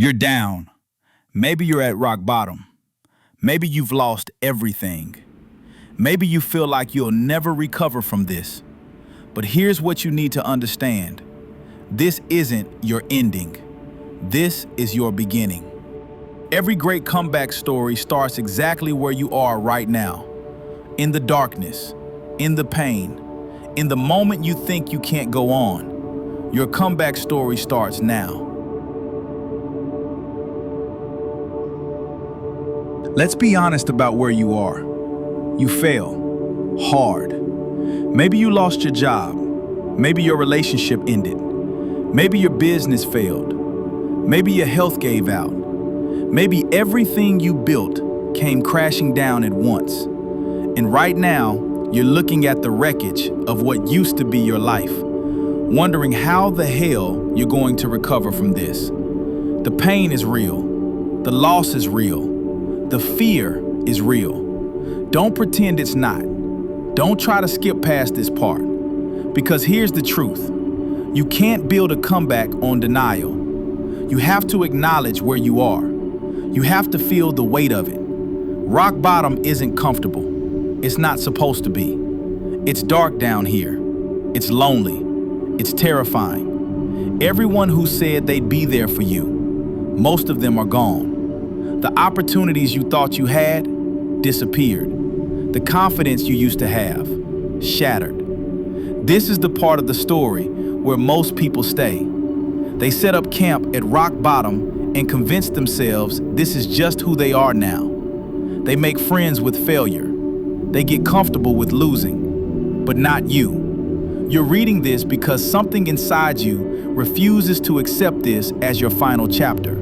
You're down. Maybe you're at rock bottom. Maybe you've lost everything. Maybe you feel like you'll never recover from this. But here's what you need to understand. This isn't your ending. This is your beginning. Every great comeback story starts exactly where you are right now. In the darkness, in the pain, in the moment you think you can't go on. Your comeback story starts now. Let's be honest about where you are. You fail. Hard. Maybe you lost your job. Maybe your relationship ended. Maybe your business failed. Maybe your health gave out. Maybe everything you built came crashing down at once. And right now, you're looking at the wreckage of what used to be your life, wondering how the hell you're going to recover from this. The pain is real. The loss is real. The fear is real. Don't pretend it's not. Don't try to skip past this part. Because here's the truth. You can't build a comeback on denial. You have to acknowledge where you are. You have to feel the weight of it. Rock bottom isn't comfortable. It's not supposed to be. It's dark down here. It's lonely. It's terrifying. Everyone who said they'd be there for you, most of them are gone. The opportunities you thought you had disappeared. The confidence you used to have shattered. This is the part of the story where most people stay. They set up camp at rock bottom and convince themselves this is just who they are now. They make friends with failure. They get comfortable with losing, but not you. You're reading this because something inside you refuses to accept this as your final chapter.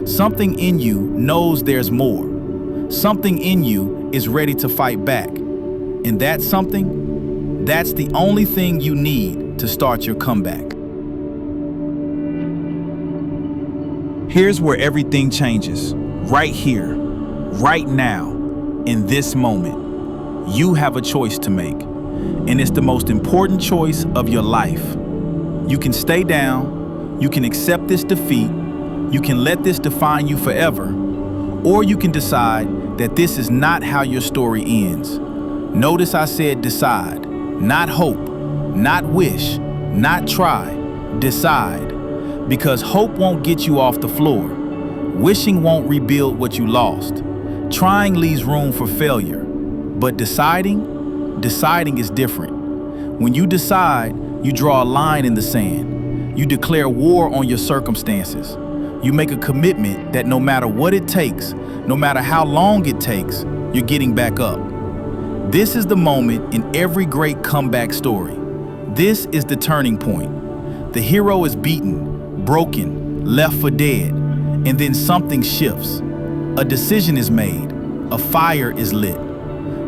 Something in you knows there's more. Something in you is ready to fight back. And that something, that's the only thing you need to start your comeback. Here's where everything changes. Right here, right now, in this moment. You have a choice to make. And it's the most important choice of your life. You can stay down. You can accept this defeat. You can let this define you forever, or you can decide that this is not how your story ends. Notice I said decide, not hope, not wish, not try. Decide, because hope won't get you off the floor. Wishing won't rebuild what you lost. Trying leaves room for failure, but deciding is different. When you decide, you draw a line in the sand. You declare war on your circumstances. You make a commitment that no matter what it takes, no matter how long it takes, you're getting back up. This is the moment in every great comeback story. This is the turning point. The hero is beaten, broken, left for dead, and then something shifts. A decision is made. A fire is lit.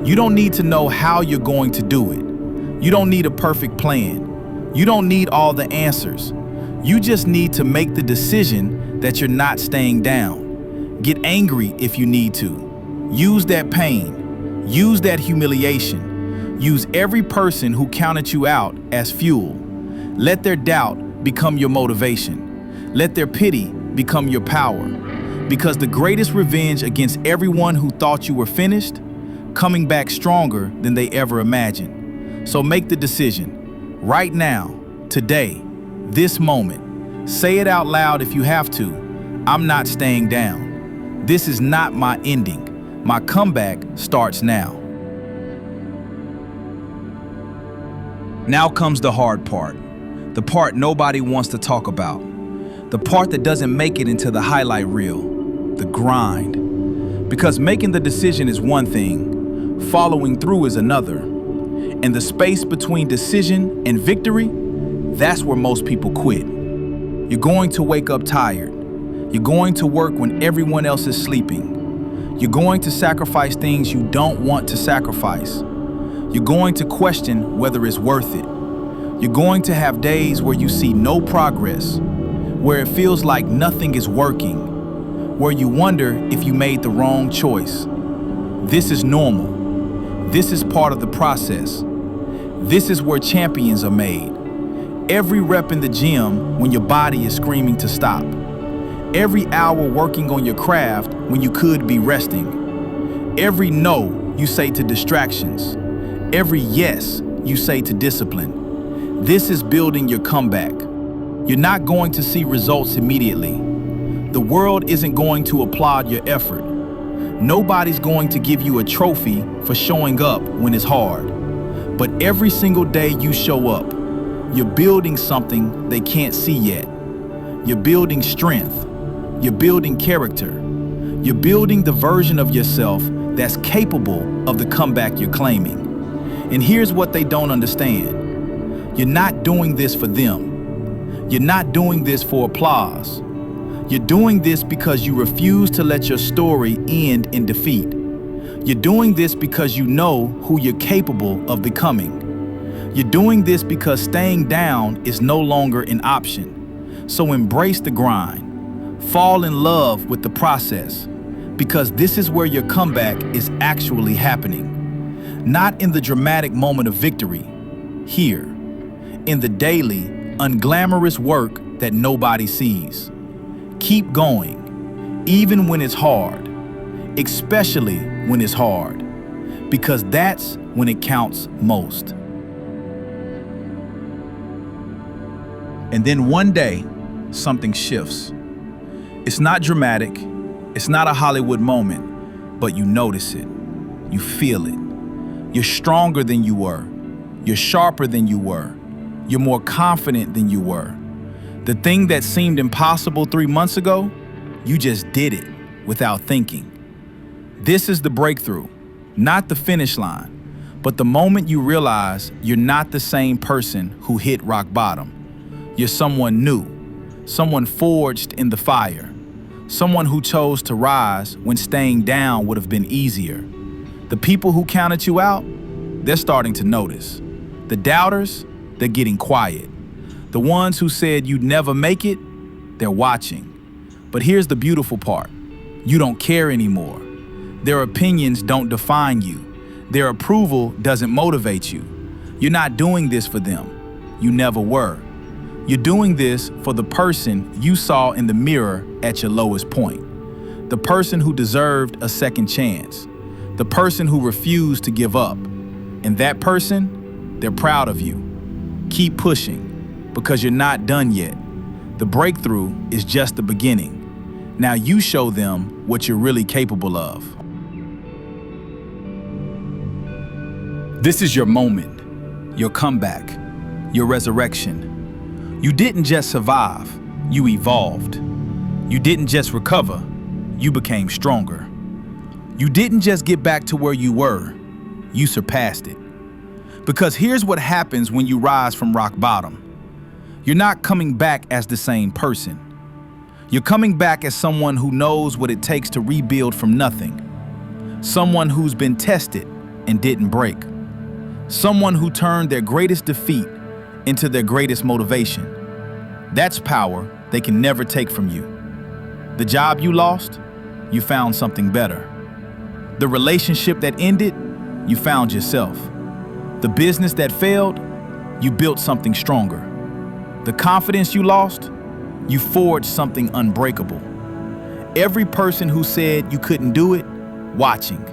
You don't need to know how you're going to do it. You don't need a perfect plan. You don't need all the answers. You just need to make the decision that you're not staying down. Get angry if you need to. Use that pain. Use that humiliation. Use every person who counted you out as fuel. Let their doubt become your motivation. Let their pity become your power. Because the greatest revenge against everyone who thought you were finished, coming back stronger than they ever imagined. So make the decision. Right now, today, this moment. Say it out loud if you have to. I'm not staying down. This is not my ending. My comeback starts now. Now comes the hard part. The part nobody wants to talk about. The part that doesn't make it into the highlight reel. The grind. Because making the decision is one thing, following through is another. And the space between decision and victory, that's where most people quit. You're going to wake up tired. You're going to work when everyone else is sleeping. You're going to sacrifice things you don't want to sacrifice. You're going to question whether it's worth it. You're going to have days where you see no progress, where it feels like nothing is working, where you wonder if you made the wrong choice. This is normal. This is part of the process. This is where champions are made. Every rep in the gym when your body is screaming to stop. Every hour working on your craft when you could be resting. Every no you say to distractions. Every yes you say to discipline. This is building your comeback. You're not going to see results immediately. The world isn't going to applaud your effort. Nobody's going to give you a trophy for showing up when it's hard. But every single day you show up, you're building something they can't see yet. You're building strength. You're building character. You're building the version of yourself that's capable of the comeback you're claiming. And here's what they don't understand. You're not doing this for them. You're not doing this for applause. You're doing this because you refuse to let your story end in defeat. You're doing this because you know who you're capable of becoming. You're doing this because staying down is no longer an option. So embrace the grind. Fall in love with the process, because this is where your comeback is actually happening. Not in the dramatic moment of victory, here, in the daily, unglamorous work that nobody sees. Keep going, even when it's hard, especially when it's hard, because that's when it counts most. And then one day, something shifts. It's not dramatic, it's not a Hollywood moment, but you notice it, you feel it. You're stronger than you were, you're sharper than you were, you're more confident than you were. The thing that seemed impossible 3 months ago, you just did it without thinking. This is the breakthrough, not the finish line, but the moment you realize you're not the same person who hit rock bottom. You're someone new, someone forged in the fire, someone who chose to rise when staying down would have been easier. The people who counted you out, they're starting to notice. The doubters, they're getting quiet. The ones who said you'd never make it, they're watching. But here's the beautiful part. You don't care anymore. Their opinions don't define you. Their approval doesn't motivate you. You're not doing this for them. You never were. You're doing this for the person you saw in the mirror at your lowest point. The person who deserved a second chance. The person who refused to give up. And that person, they're proud of you. Keep pushing, because you're not done yet. The breakthrough is just the beginning. Now you show them what you're really capable of. This is your moment, your comeback, your resurrection. You didn't just survive, you evolved. You didn't just recover, you became stronger. You didn't just get back to where you were, you surpassed it. Because here's what happens when you rise from rock bottom. You're not coming back as the same person. You're coming back as someone who knows what it takes to rebuild from nothing. Someone who's been tested and didn't break. Someone who turned their greatest defeat into their greatest motivation. That's power they can never take from you. The job you lost, you found something better. The relationship that ended, you found yourself. The business that failed, you built something stronger. The confidence you lost, you forged something unbreakable. Every person who said you couldn't do it, watching.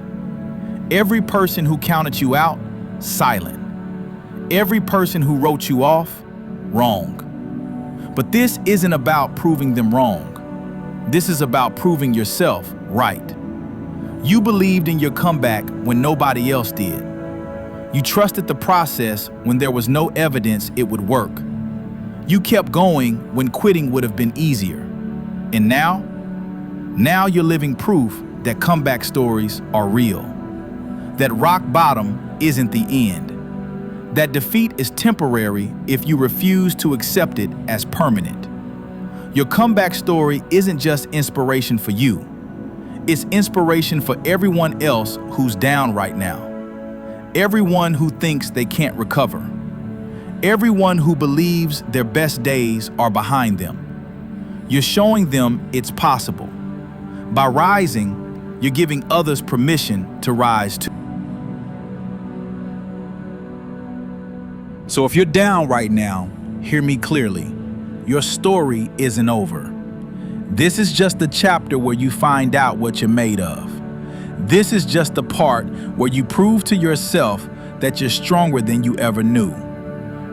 Every person who counted you out, silent. Every person who wrote you off, wrong. But this isn't about proving them wrong. This is about proving yourself right. You believed in your comeback when nobody else did. You trusted the process when there was no evidence it would work. You kept going when quitting would have been easier. And now you're living proof that comeback stories are real. That rock bottom isn't the end. That defeat is temporary if you refuse to accept it as permanent. Your comeback story isn't just inspiration for you. It's inspiration for everyone else who's down right now. Everyone who thinks they can't recover. Everyone who believes their best days are behind them. You're showing them it's possible. By rising, you're giving others permission to rise too. So if you're down right now, hear me clearly. Your story isn't over. This is just the chapter where you find out what you're made of. This is just the part where you prove to yourself that you're stronger than you ever knew.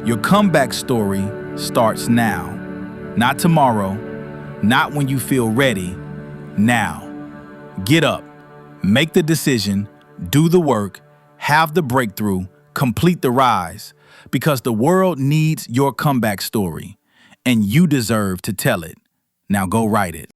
Your comeback story starts now. Not tomorrow, not when you feel ready, now. Get up, make the decision, do the work, have the breakthrough, complete the rise, because the world needs your comeback story, and you deserve to tell it. Now go write it.